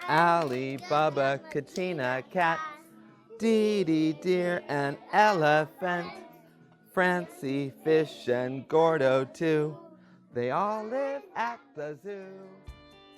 Ali, Bubba, Katina, cat, Dee Dee, deer, and elephant, Francie, fish, and Gordo, too. They all live at the zoo.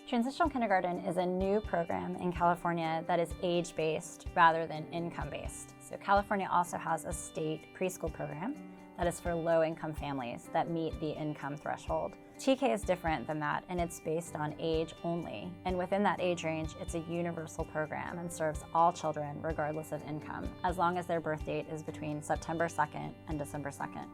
Transitional Kindergarten is a new program in California that is age-based rather than income-based. So California also has a state preschool program that is for low-income families that meet the income threshold. TK is different than that, and it's based on age only. And within that age range, it's a universal program and serves all children regardless of income, as long as their birth date is between September 2nd and December 2nd.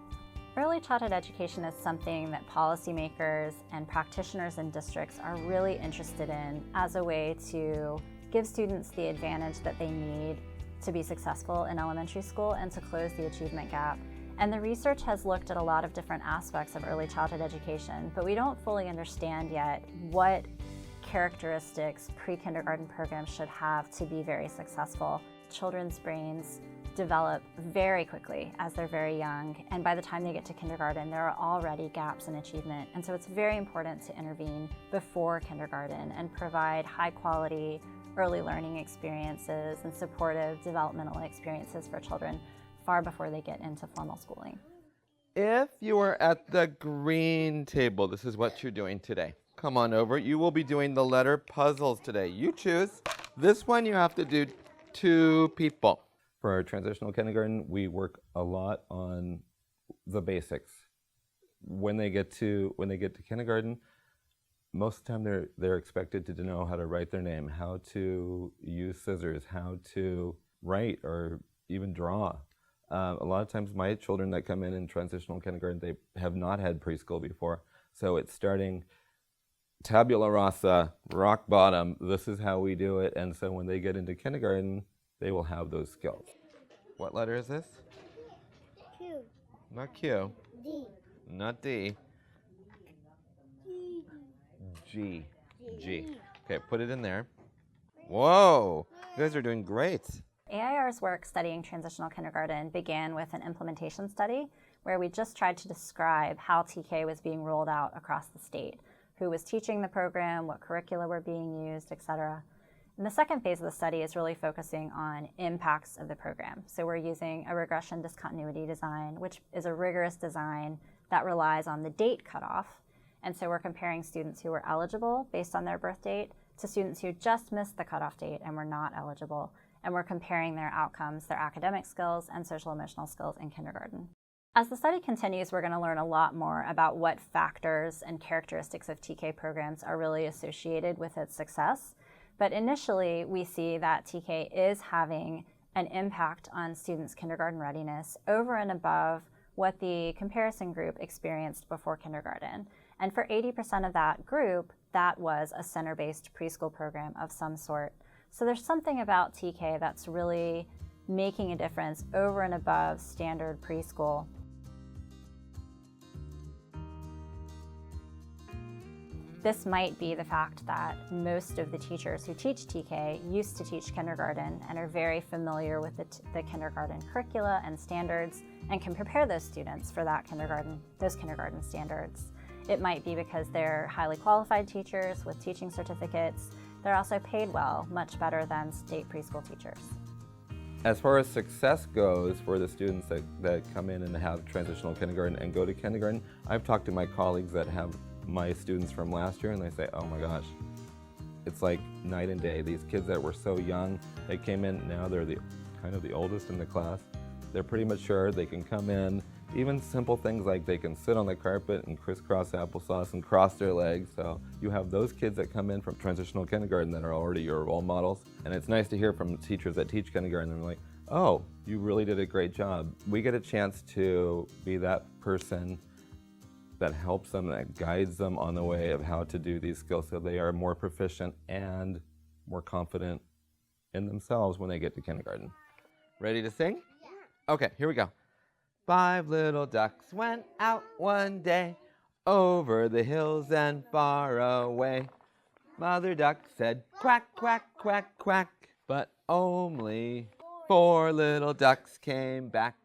Early childhood education is something that policymakers and practitioners in districts are really interested in as a way to give students the advantage that they need to be successful in elementary school and to close the achievement gap. And the research has looked at a lot of different aspects of early childhood education, but we don't fully understand yet what characteristics pre-kindergarten programs should have to be very successful. Children's brains develop very quickly as they're very young, and by the time they get to kindergarten, there are already gaps in achievement. And so it's very important to intervene before kindergarten and provide high-quality early learning experiences and supportive developmental experiences for children far before they get into formal schooling. If you are at the green table, this is what you're doing today. Come on over. You will be doing the letter puzzles today. You choose. This one you have to do 2 people. For our transitional kindergarten, we work a lot on the basics. When they get to kindergarten, most of the time they're expected to know how to write their name, how to use scissors, how to write or even draw. A lot of times my children that come in transitional kindergarten, they have not had preschool before. So it's starting tabula rasa, rock bottom. This is how we do it. And so when they get into kindergarten, they will have those skills. What letter is this? Q. Not Q. D. Not D. G. G. Okay, put it in there. Whoa, you guys are doing great. AIR's work studying transitional kindergarten began with an implementation study where we just tried to describe how TK was being rolled out across the state, who was teaching the program, what curricula were being used, etc. And the second phase of the study is really focusing on impacts of the program. So we're using a regression discontinuity design, which is a rigorous design that relies on the date cutoff. And so we're comparing students who were eligible based on their birth date to students who just missed the cutoff date and were not eligible. And we're comparing their outcomes, their academic skills, and social emotional skills in kindergarten. As the study continues, we're going to learn a lot more about what factors and characteristics of TK programs are really associated with its success. But initially, we see that TK is having an impact on students' kindergarten readiness over and above what the comparison group experienced before kindergarten. And for 80% of that group, that was a center-based preschool program of some sort. So there's something about TK that's really making a difference over and above standard preschool. This might be the fact that most of the teachers who teach TK used to teach kindergarten and are very familiar with the kindergarten curricula and standards and can prepare those students for those kindergarten standards. It might be because they're highly qualified teachers with teaching certificates. They're also paid well, much better than state preschool teachers. As far as success goes for the students that come in and have transitional kindergarten and go to kindergarten, I've talked to my colleagues that have my students from last year and they say, oh my gosh, it's like night and day. These kids that were so young, they came in, now they're kind of the oldest in the class. They're pretty mature, they can come in. Even simple things like they can sit on the carpet and crisscross applesauce and cross their legs. So you have those kids that come in from transitional kindergarten that are already your role models. And it's nice to hear from teachers that teach kindergarten. They're like, oh, you really did a great job. We get a chance to be that person that helps them, that guides them on the way of how to do these skills so they are more proficient and more confident in themselves when they get to kindergarten. Ready to sing? Yeah. Okay, here we go. 5 little ducks went out one day over the hills and far away. Mother duck said quack, quack, quack, quack, but only 4 little ducks came back.